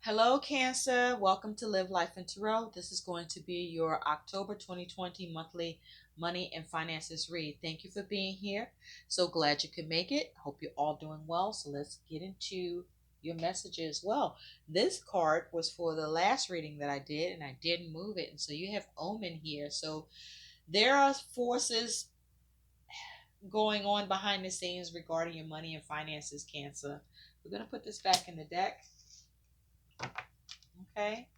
Hello, Cancer. Welcome to Live Life in Tarot. This is going to be your October 2020 monthly money and finances read. Thank you for being here. So glad you could make it. Hope you're all doing well. So let's get into your messages. Well, this card was for the last reading that I did, and I didn't move it. And so you have Omen here. So there are forces going on behind the scenes regarding your money and finances, Cancer. We're going to put this back in the deck. Okay.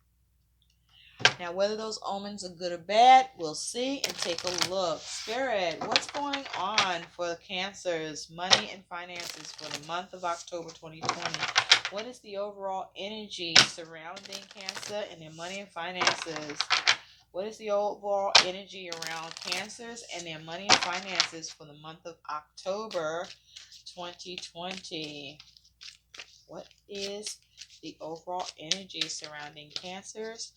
Now, whether those omens are good or bad, we'll see and take a look. Spirit, what's going on for Cancer's money and finances for the month of October 2020? What is the overall energy surrounding Cancer and their money and finances? What is the overall energy around Cancers and their money and finances for the month of October 2020? What is the overall energy surrounding Cancers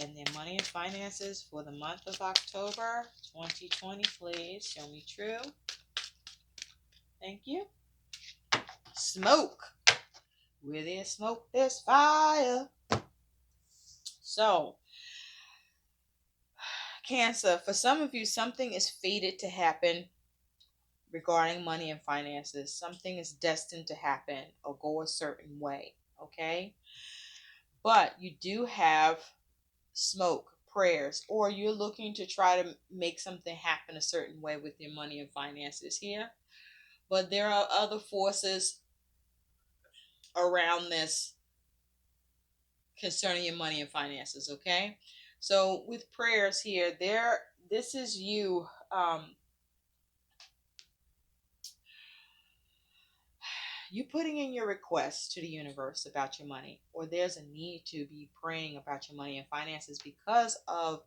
and their money and finances for the month of October 2020, please? Show me true. Thank you. Smoke. Where there's smoke, there's fire. So, Cancer, for some of you, something is fated to happen regarding money and finances. Something is destined to happen or go a certain way, okay? But you do have smoke prayers, or you're looking to try to make something happen a certain way with your money and finances here, but there are other forces around this concerning your money and finances. Okay, so with prayers here, this is you you putting in your requests to the universe about your money, or there's a need to be praying about your money and finances because of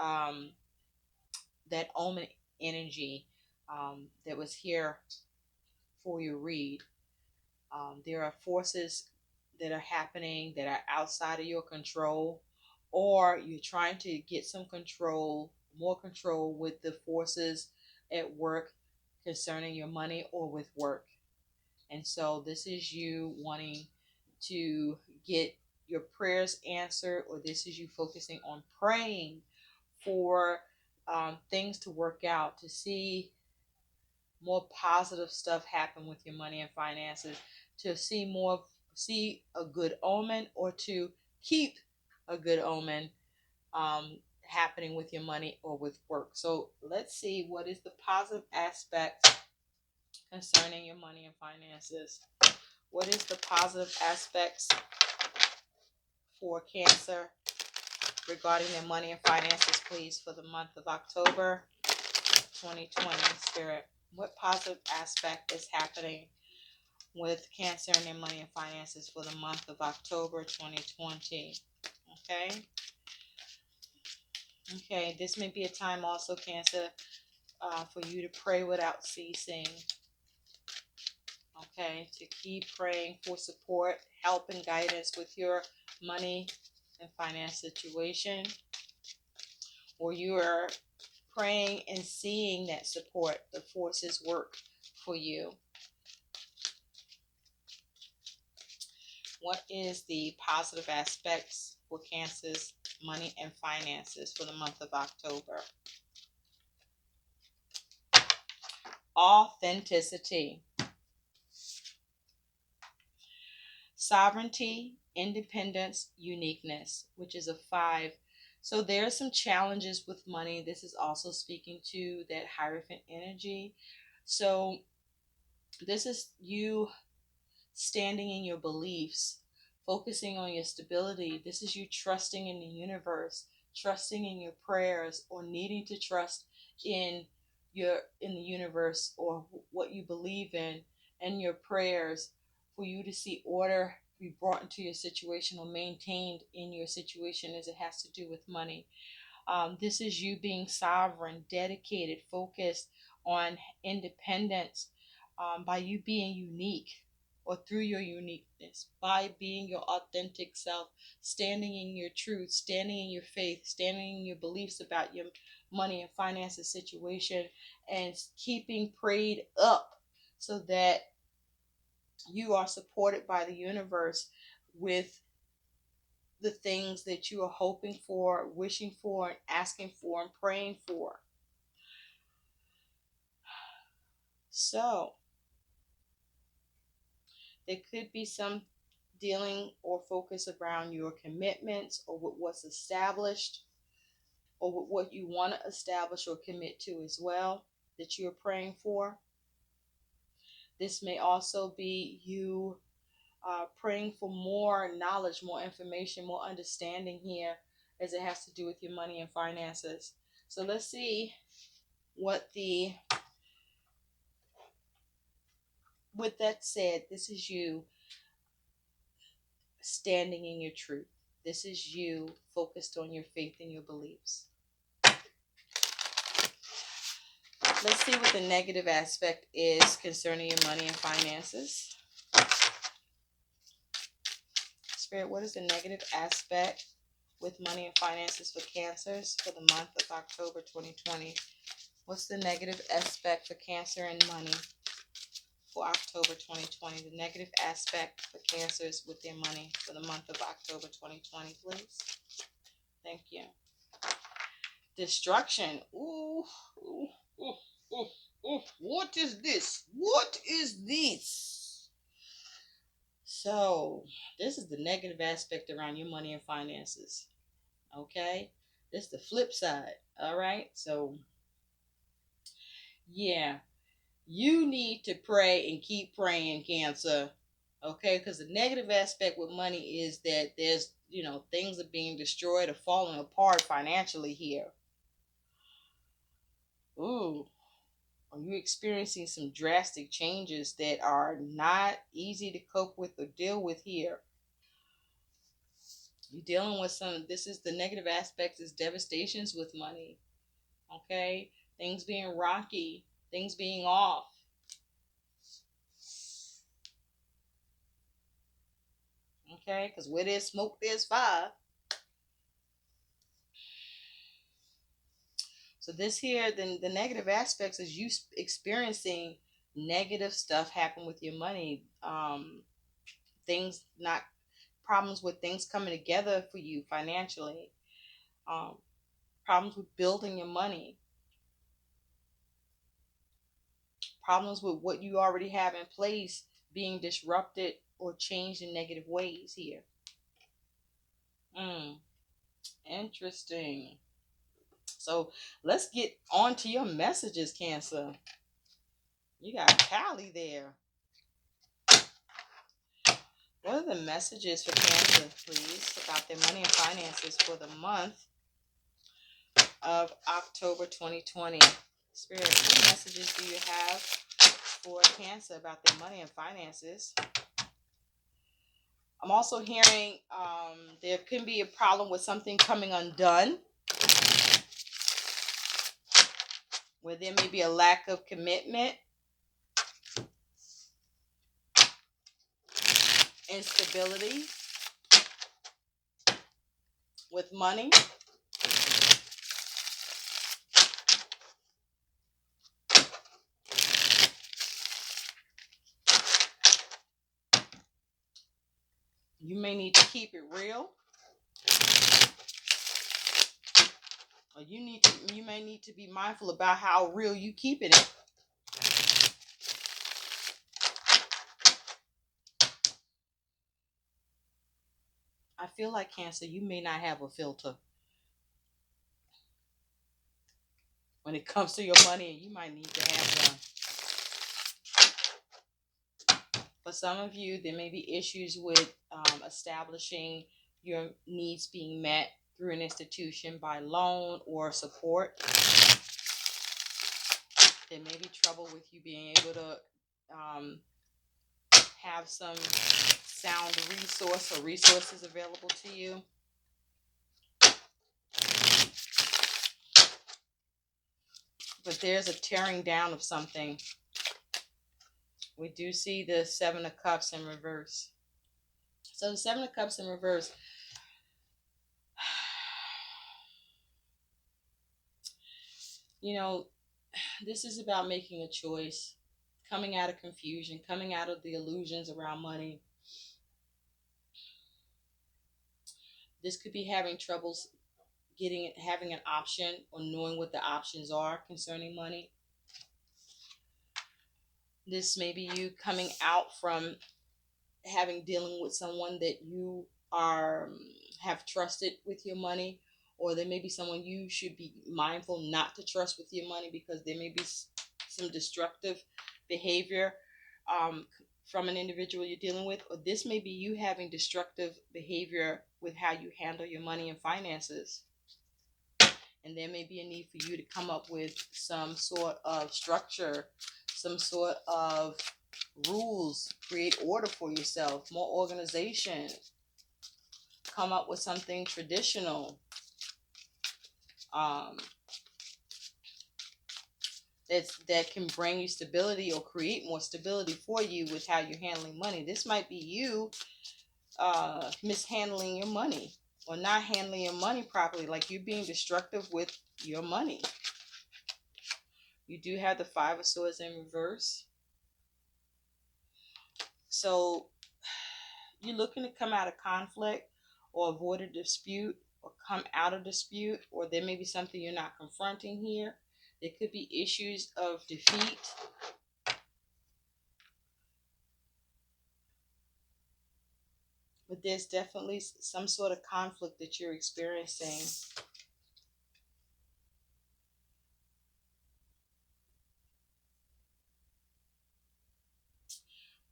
um, that omen energy that was here for your read. There are forces that are happening that are outside of your control, or you're trying to get some control, more control with the forces at work concerning your money or with work. And so this is you wanting to get your prayers answered, or this is you focusing on praying for things to work out, to see more positive stuff happen with your money and finances, to see a good omen, or to keep a good omen happening with your money or with work. So let's see what is the positive aspect concerning your money and finances. What is the positive aspects for Cancer regarding their money and finances, please, for the month of October 2020? Spirit, what positive aspect is happening with Cancer and their money and finances for the month of October 2020? Okay, this may be a time also, Cancer, for you to pray without ceasing. Okay, to keep praying for support, help, and guidance with your money and finance situation, or you are praying and seeing that support, the forces work for you. What is the positive aspects for Cancer's money and finances for the month of October? Authenticity, sovereignty, independence, uniqueness, which is a 5. So there are some challenges with money. This is also speaking to that Hierophant energy. So this is you standing in your beliefs, focusing on your stability. This is you trusting in the universe, trusting in your prayers, or needing to trust in the universe, or what you believe in, and your prayers for you to see order be brought into your situation or maintained in your situation as it has to do with money. This is you being sovereign, dedicated, focused on independence, by you being unique, or through your uniqueness, by being your authentic self, standing in your truth, standing in your faith, standing in your beliefs about your money and finances situation, and keeping prayed up so that you are supported by the universe with the things that you are hoping for, wishing for, and asking for, and praying for. So, there could be some dealing or focus around your commitments or with what's established or with what you want to establish or commit to as well that you're praying for. This may also be you praying for more knowledge, more information, more understanding here as it has to do with your money and finances. So let's see what the, with that said, this is you standing in your truth. This is you focused on your faith and your beliefs. Let's see what the negative aspect is concerning your money and finances. Spirit, what is the negative aspect with money and finances for Cancers for the month of October 2020? What's the negative aspect for Cancer and money for October 2020? The negative aspect for Cancers with their money for the month of October 2020, please. Thank you. Destruction. Ooh, ooh, ooh, ooh, ooh. What is this? What is this? So, this is the negative aspect around your money and finances. Okay? This is the flip side. All right? So, yeah, you need to pray and keep praying, Cancer. Okay? Because the negative aspect with money is that there's, things are being destroyed or falling apart financially here. Ooh. Are you experiencing some drastic changes that are not easy to cope with or deal with here? You're dealing with this is the negative aspect is devastations with money. Okay? Things being rocky, things being off. Okay? Because where there's smoke, there's fire. So this here, then the negative aspects is you experiencing negative stuff happen with your money. Things not problems with things coming together for you financially. Problems with building your money, problems with what you already have in place being disrupted or changed in negative ways here. Interesting. So let's get on to your messages, Cancer. You got Callie there. What are the messages for Cancer, please, about their money and finances for the month of October 2020? Spirit, what messages do you have for Cancer about their money and finances? I'm also hearing there can be a problem with something coming undone, where there may be a lack of commitment, instability with money. You may need to keep it real, or you may need to be mindful about how real you keeping it. I feel like, Cancer, you may not have a filter when it comes to your money, and you might need to have one. For some of you, there may be issues with establishing your needs being met through an institution by loan or support. There may be trouble with you being able to have some sound resource or resources available to you. But there's a tearing down of something. We do see the Seven of Cups in reverse. So the Seven of Cups in reverse. This is about making a choice, coming out of confusion, coming out of the illusions around money. This could be having troubles having an option or knowing what the options are concerning money. This may be you coming out from having dealing with someone that you are have trusted with your money, or there may be someone you should be mindful not to trust with your money because there may be some destructive behavior um, from an individual you're dealing with, or this may be you having destructive behavior with how you handle your money and finances. And there may be a need for you to come up with some sort of structure, some sort of rules, create order for yourself, more organization, come up with something traditional um, that can bring you stability or create more stability for you with how you're handling money. This might be you mishandling your money or not handling your money properly, like you're being destructive with your money. You do have the Five of Swords in reverse. So you're looking to come out of conflict or avoid a dispute or come out of dispute, or there may be something you're not confronting here. There could be issues of defeat. But there's definitely some sort of conflict that you're experiencing.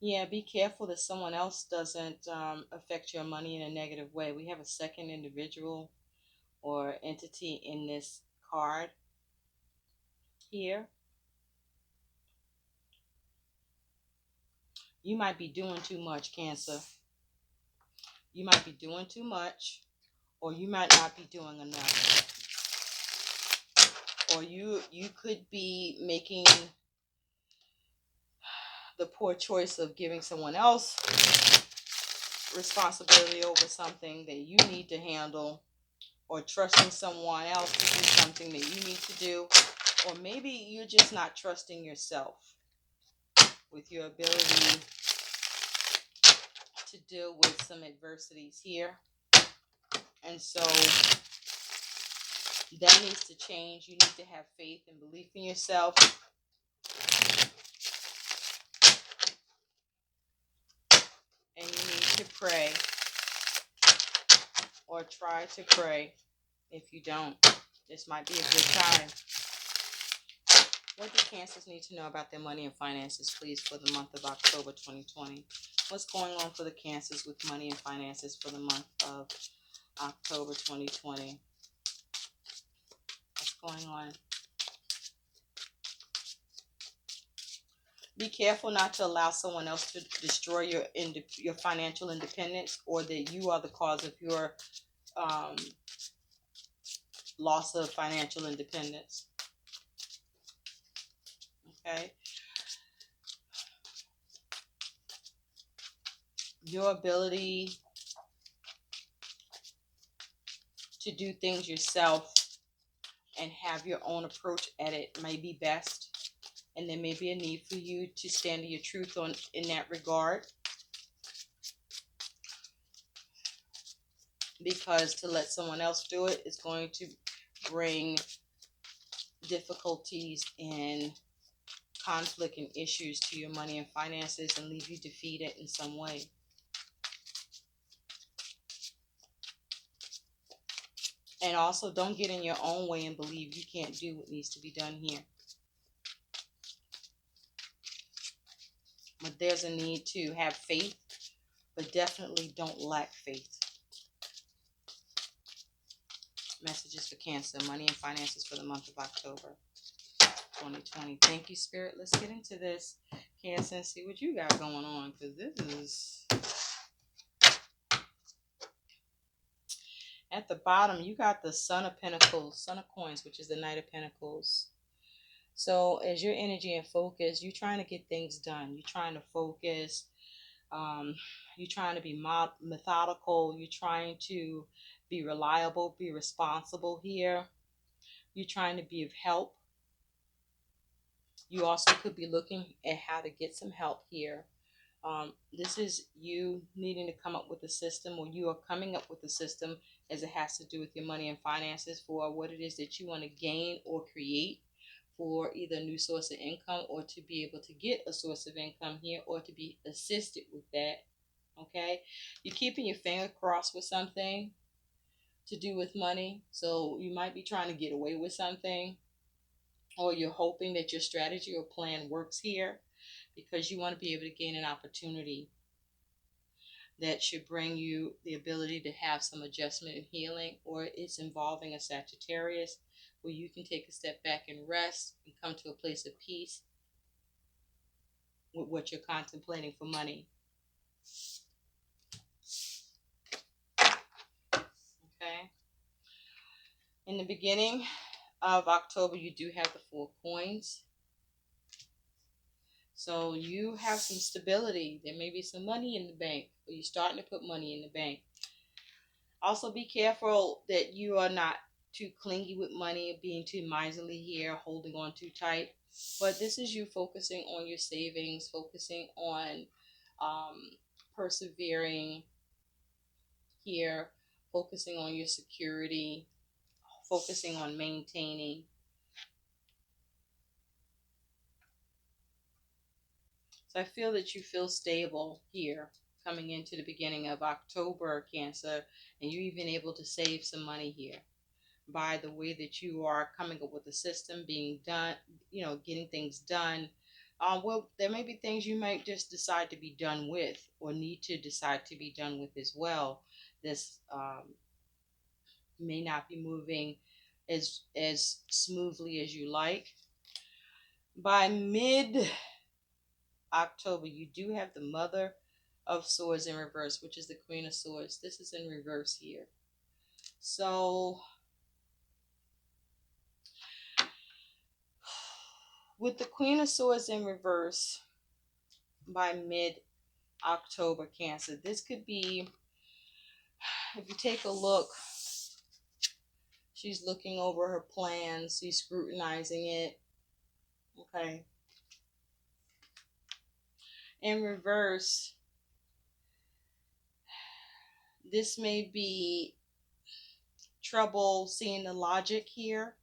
Yeah, be careful that someone else doesn't affect your money in a negative way. We have a second individual or entity in this card here. You might be doing too much, Cancer. You might be doing too much, or you might not be doing enough. Or you could be making the poor choice of giving someone else responsibility over something that you need to handle, or trusting someone else to do something that you need to do, or maybe you're just not trusting yourself with your ability to deal with some adversities here. And so that needs to change. You need to have faith and belief in yourself. And you need to pray, or try to pray. If you don't, this might be a good time. What do Cancers need to know about their money and finances, please, for the month of October 2020? What's going on for the Cancers with money and finances for the month of October 2020? What's going on? Be careful not to allow someone else to destroy your financial independence, or that you are the cause of your um, loss of financial independence. Okay? Your ability to do things yourself and have your own approach at it may be best, and there may be a need for you to stand to your truth in that regard, because to let someone else do it is going to bring difficulties and conflict and issues to your money and finances and leave you defeated in some way. And also, don't get in your own way and believe you can't do what needs to be done here. But there's a need to have faith, but definitely don't lack faith. Messages for Cancer, money and finances for the month of October 2020. Thank you, Spirit. Let's get into this, Cancer, and see what you got going on, because this is... At the bottom, you got the Son of Pentacles, Son of Coins, which is the Knight of Pentacles. So as your energy and focus, you're trying to get things done. You're trying to focus. You're trying to be methodical. You're trying to be reliable, be responsible here. You're trying to be of help. You also could be looking at how to get some help here. This is you needing to come up with a system, or you are coming up with a system as it has to do with your money and finances for what it is that you want to gain or create for either a new source of income, or to be able to get a source of income here, or to be assisted with that. Okay, you're keeping your finger crossed with something to do with money, so you might be trying to get away with something, or you're hoping that your strategy or plan works here because you want to be able to gain an opportunity that should bring you the ability to have some adjustment and healing, or it's involving a Sagittarius where you can take a step back and rest and come to a place of peace with what you're contemplating for money. Okay. In the beginning of October, you do have the Four Coins. So you have some stability. There may be some money in the bank, or you're starting to put money in the bank. Also, be careful that you are not too clingy with money, being too miserly here, holding on too tight. But this is you focusing on your savings, focusing on um, persevering here, focusing on your security, focusing on maintaining. So I feel that you feel stable here coming into the beginning of October, Cancer, and you're even able to save some money here by the way that you are coming up with a system, being done, getting things done. Well, there may be things you might just decide to be done with, or need to decide to be done with as well. This may not be moving as smoothly as you like. By mid October, you do have the Mother of Swords in reverse, which is the Queen of Swords. This is in reverse here. So with the Queen of Swords in reverse by mid October, Cancer, this could be, if you take a look, she's looking over her plans, she's scrutinizing it. Okay. In reverse, this may be trouble seeing the logic here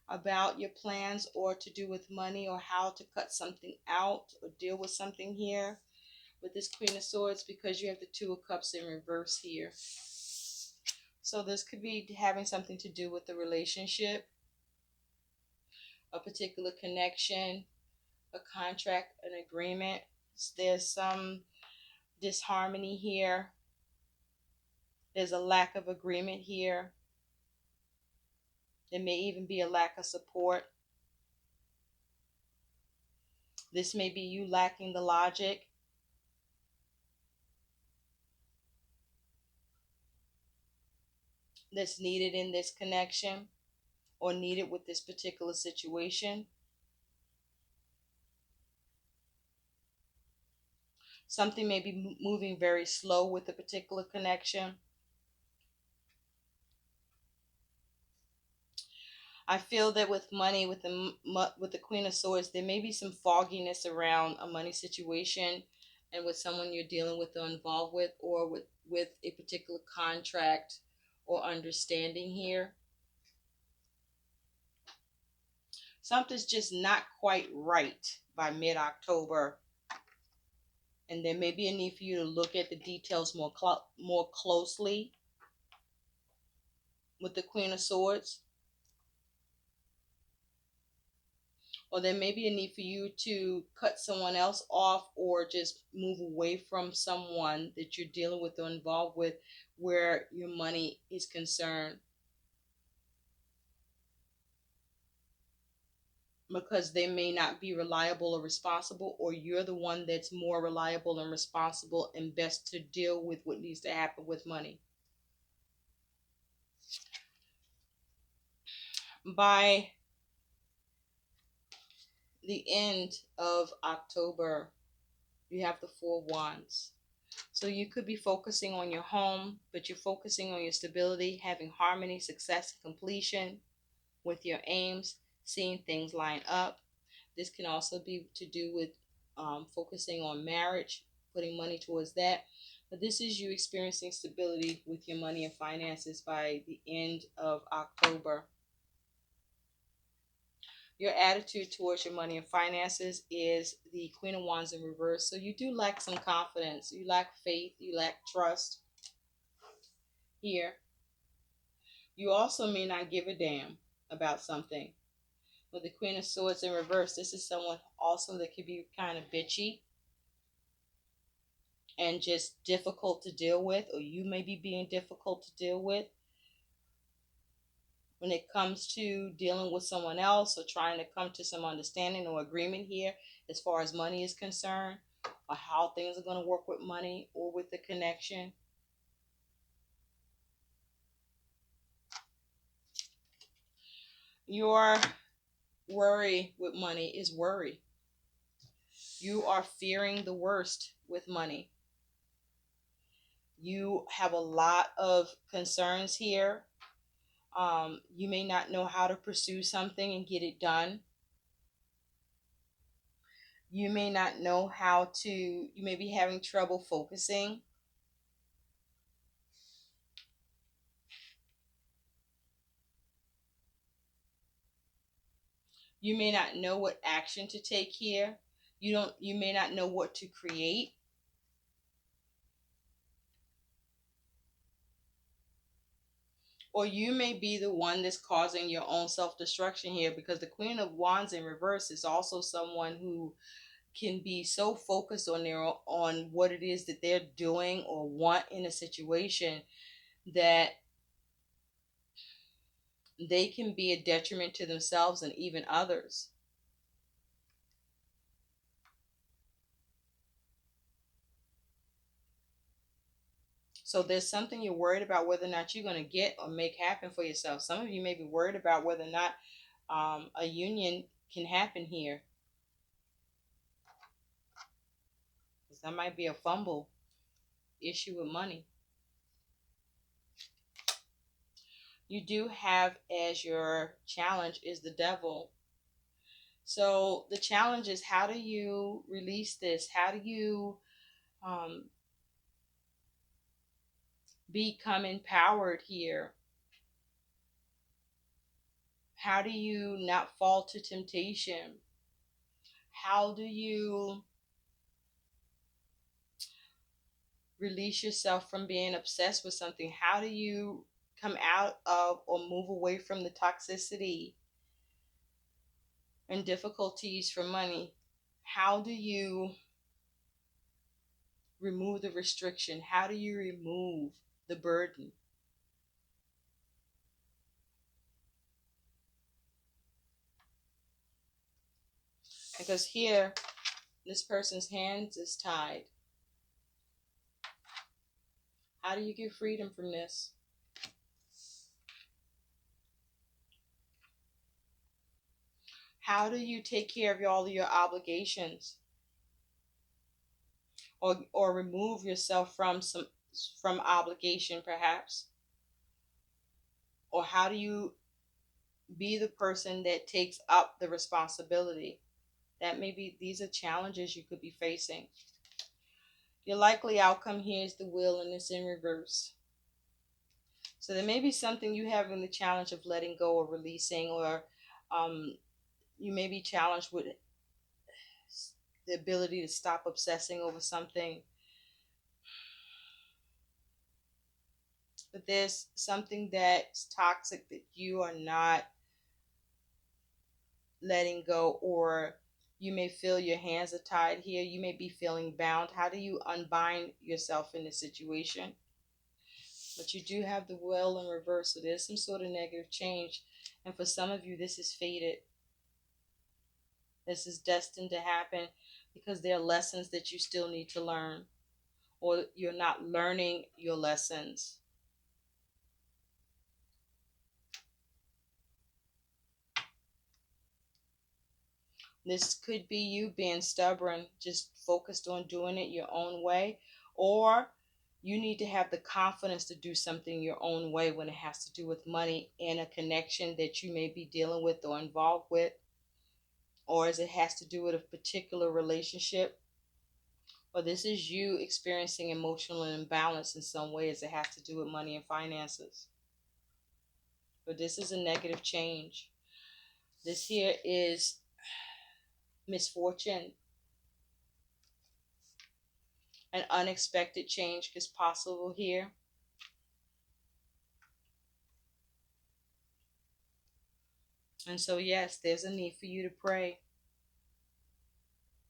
about your plans, or to do with money, or how to cut something out or deal with something here with this Queen of Swords, because you have the Two of Cups in reverse here. So this could be having something to do with the relationship, a particular connection, a contract, an agreement. There's some disharmony here. There's a lack of agreement here. There may even be a lack of support. This may be you lacking the logic. That's needed in this connection, or needed with this particular situation. Something may be moving very slow with the particular connection. I feel that with money, with the Queen of Swords, there may be some fogginess around a money situation, and with someone you're dealing with or involved with, or with a particular contract or understanding here. Something's just not quite right by mid-October, and there may be a need for you to look at the details more closely with the Queen of Swords. Or there may be a need for you to cut someone else off, or just move away from someone that you're dealing with or involved with where your money is concerned, because they may not be reliable or responsible, or you're the one that's more reliable and responsible and best to deal with what needs to happen with money. By the end of October, you have the Four Wands. So you could be focusing on your home, but you're focusing on your stability, having harmony, success, and completion with your aims, seeing things line up. This can also be to do with focusing on marriage, putting money towards that. But this is you experiencing stability with your money and finances by the end of October. Your attitude towards your money and finances is the Queen of Wands in reverse. So you do lack some confidence. You lack faith. You lack trust here. You also may not give a damn about something. With the Queen of Swords in reverse, this is someone also that could be kind of bitchy and just difficult to deal with, or you may be being difficult to deal with when it comes to dealing with someone else or trying to come to some understanding or agreement here as far as money is concerned, or how things are going to work with money or with the connection. Your worry with money is worry. You are fearing the worst with money. You have a lot of concerns here. You may not know how to pursue something and get it done. You may not know how to, you may be having trouble focusing. You may not know what action to take here. You may not know what to create. Or you may be the one that's causing your own self-destruction here, because the Queen of Wands in reverse is also someone who can be so focused on on what it is that they're doing or want in a situation that they can be a detriment to themselves and even others. So there's something you're worried about whether or not you're going to get or make happen for yourself. Some of you may be worried about whether or not a union can happen here. Because that might be a fumble issue with money. You do have as your challenge is the devil. So the challenge is, how do you release this? How do you um, become empowered here? How do you not fall to temptation? How do you release yourself from being obsessed with something? How do you come out of or move away from the toxicity and difficulties for money? How do you remove the restriction? How do you remove the burden? Because here, this person's hands is tied. How do you get freedom from this? How do you take care of all of your obligations, or remove yourself from obligation perhaps? Or how do you be the person that takes up the responsibility? That may be, these are challenges you could be facing. Your likely outcome here is the Wheel, and it's in reverse. So there may be something you have in the challenge of letting go or releasing, or you may be challenged with the ability to stop obsessing over something. But there's something that's toxic that you are not letting go, or you may feel your hands are tied here. You may be feeling bound. How do you unbind yourself in this situation? But you do have the Wheel in reverse, so there's some sort of negative change. And for some of you, this is fated. This is destined to happen because there are lessons that you still need to learn, or you're not learning your lessons. This could be you being stubborn, just focused on doing it your own way, or you need to have the confidence to do something your own way when it has to do with money and a connection that you may be dealing with or involved with, or as it has to do with a particular relationship. Or this is you experiencing emotional imbalance in some ways that has to do with money and finances. But this is a negative change. This here is misfortune. An unexpected change is possible here. And so, yes, there's a need for you to pray.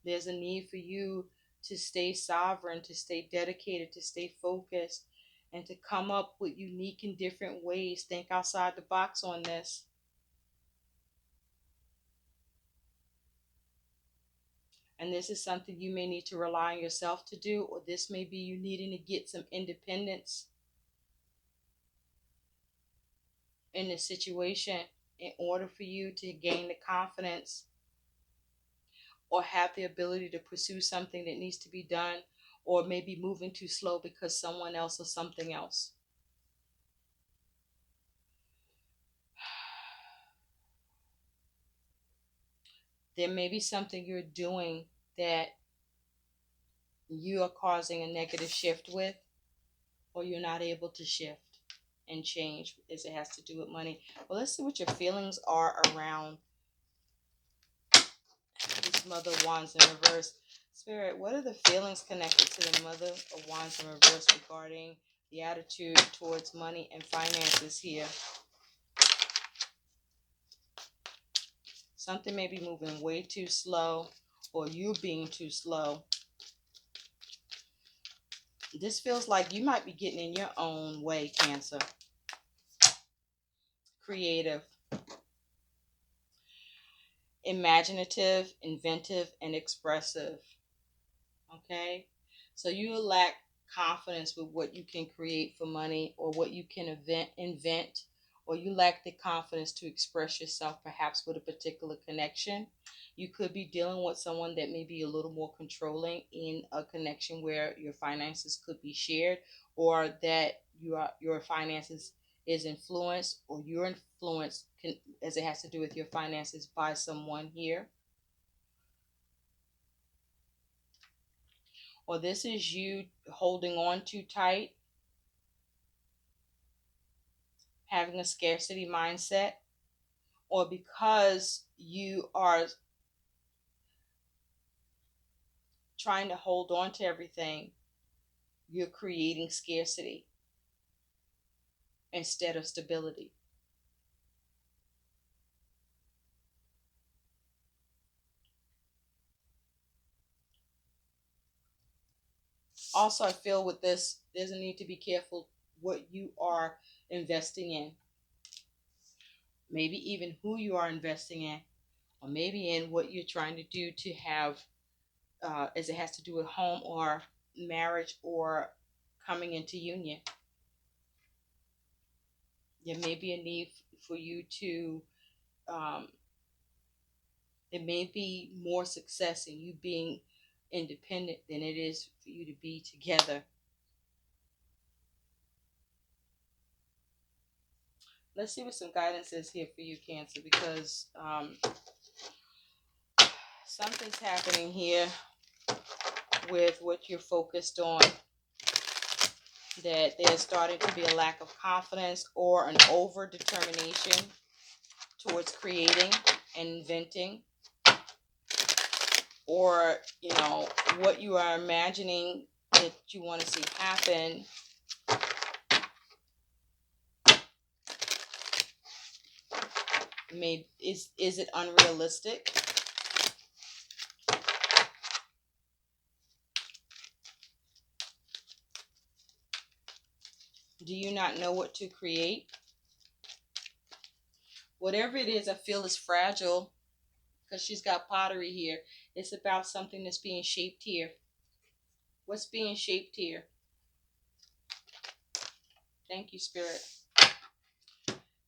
There's a need for you to stay sovereign, to stay dedicated, to stay focused, and to come up with unique and different ways. Think outside the box on this. And this is something you may need to rely on yourself to do, or this may be you needing to get some independence in the situation in order for you to gain the confidence or have the ability to pursue something that needs to be done, or maybe moving too slow because someone else or something else. There may be something you're doing that you are causing a negative shift with, or you're not able to shift and change as it has to do with money. Well, let's see what your feelings are around this Mother of Wands in reverse. Spirit, what are the feelings connected to the Mother of Wands in reverse regarding the attitude towards money and finances here? Something may be moving way too slow, or you being too slow. This feels like you might be getting in your own way, Cancer. Creative, imaginative, inventive, and expressive. Okay? So you lack confidence with what you can create for money or what you can invent, or you lack the confidence to express yourself perhaps with a particular connection. You could be dealing with someone that may be a little more controlling in a connection where your finances could be shared, or that your finances is influenced, or your influence can, as it has to do with your finances, by someone here. Or this is you holding on too tight, having a scarcity mindset, or because you are trying to hold on to everything, you're creating scarcity instead of stability. Also, I feel with this, there's a need to be careful what you are investing in, maybe even who you are investing in, or maybe in what you're trying to do to have, as it has to do with home or marriage or coming into union. There may be a need for you to, um, there may be more success in you being independent than it is for you to be together. Let's see what some guidance is here for you, Cancer, because something's happening here with what you're focused on. That there's starting to be a lack of confidence or an over determination towards creating and inventing, or what you are imagining that you want to see happen maybe is it unrealistic? Do you not know what to create? Whatever it is, I feel is fragile, because she's got pottery here. It's about something that's being shaped here. What's being shaped here? Thank you, Spirit.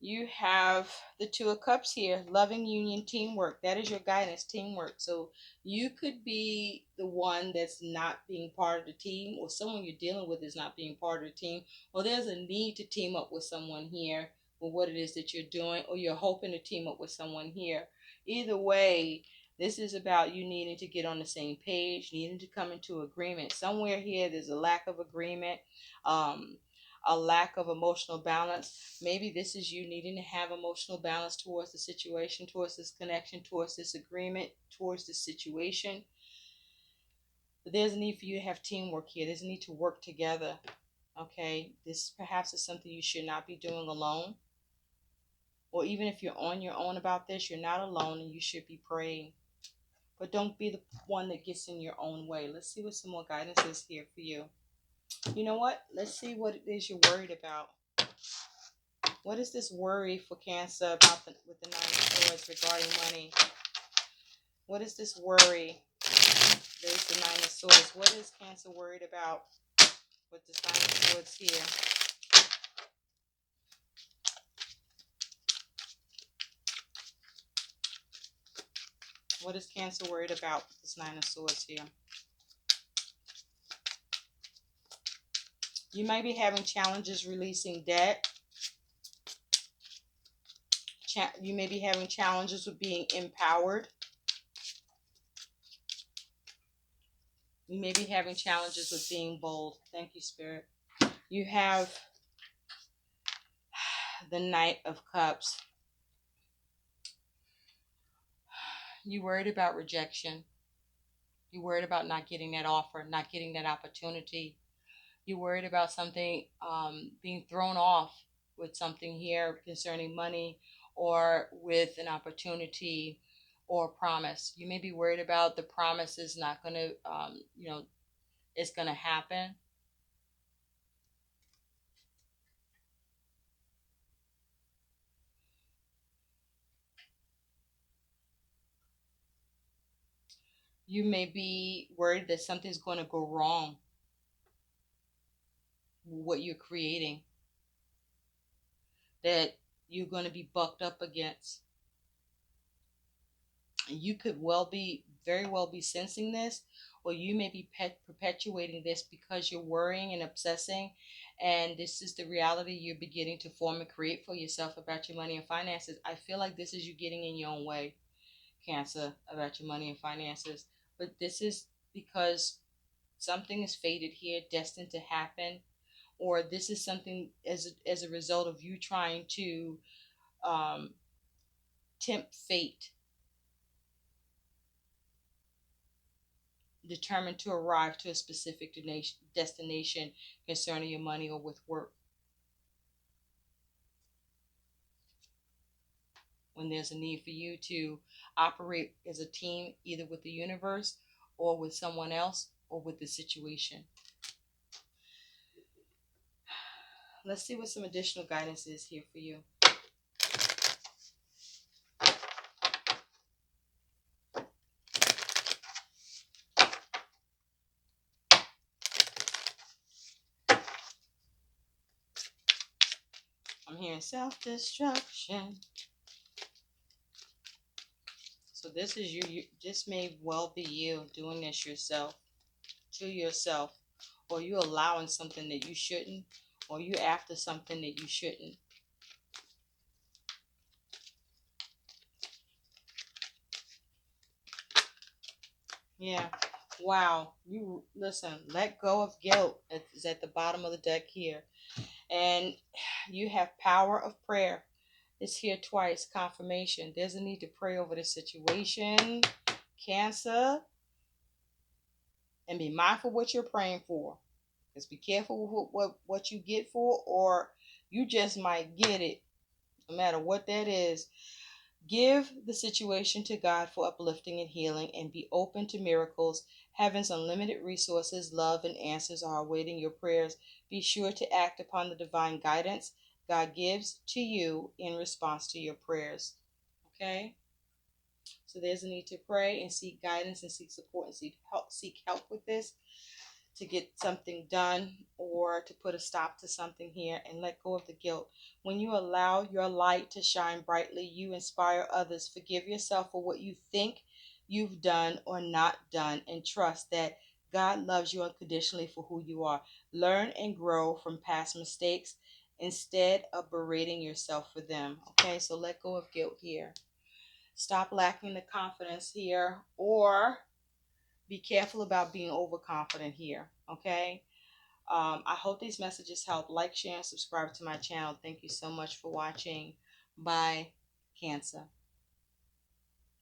You have the Two of Cups here. Loving union, teamwork. That is your guidance, teamwork. So you could be the one that's not being part of the team, or someone you're dealing with is not being part of the team, or there's a need to team up with someone here with what it is that you're doing, or you're hoping to team up with someone here. Either way, This is about you needing to get on the same page, needing to come into agreement. Somewhere here, there's a lack of agreement, um, a lack of emotional balance. Maybe this is you needing to have emotional balance towards the situation, towards this connection, towards this agreement, towards this situation. But there's a need for you to have teamwork here. There's a need to work together. Okay, this perhaps is something you should not be doing alone. Or even if you're on your own about this, you're not alone and you should be praying. But don't be the one that gets in your own way. Let's see what some more guidance is here for you. You know what? Let's see what it is you're worried about. What is this worry for Cancer about with the Nine of Swords regarding money? What is this worry? There's the Nine of Swords. What is Cancer worried about with this Nine of Swords here? What is Cancer worried about with this Nine of Swords here? You might be having challenges releasing debt. You may be having challenges with being empowered. You may be having challenges with being bold. Thank you, Spirit. You have the Knight of Cups. You worried about rejection. You worried about not getting that offer, not getting that opportunity. You worried about something being thrown off with something here concerning money or with an opportunity or promise. You may be worried about the promise is not going to, it's going to happen. You may be worried that something's going to go wrong, what you're creating, that you're going to be bucked up against. You could very well be sensing this, or you may be perpetuating this because you're worrying and obsessing, and this is the reality you're beginning to form and create for yourself about your money and finances. I feel like this is you getting in your own way, Cancer, about your money and finances. But this is because something is fated here, destined to happen, or this is something as a result of you trying to um, tempt fate, determined to arrive to a specific destination concerning your money or with work. When there's a need for you to operate as a team, either with the universe or with someone else or with the situation. Let's see what some additional guidance is here for you. I'm hearing self-destruction. So this is you. This may well be you doing this yourself, to yourself, or you allowing something that you shouldn't, or you after something that you shouldn't. Yeah. Wow. You listen, let go of guilt. It's at the bottom of the deck here. And you have power of prayer. It's here twice. Confirmation. There's a need to pray over the situation. Cancer. And be mindful what you're praying for. Just be careful what you get for, or you just might get it. No matter what that is. Give the situation to God for uplifting and healing, and be open to miracles. Heaven's unlimited resources, love, and answers are awaiting your prayers. Be sure to act upon the divine guidance God gives to you in response to your prayers. Okay? So there's a need to pray and seek guidance and seek support and seek help with this, to get something done or to put a stop to something here, and let go of the guilt. When you allow your light to shine brightly, you inspire others. Forgive yourself for what you think you've done or not done, and trust that God loves you unconditionally for who you are. Learn and grow from past mistakes instead of berating yourself for them. Okay, so let go of guilt here. Stop lacking the confidence here, or be careful about being overconfident here. Okay. I hope these messages help. Like, share, and subscribe to my channel. Thank you so much for watching. Bye, Cancer.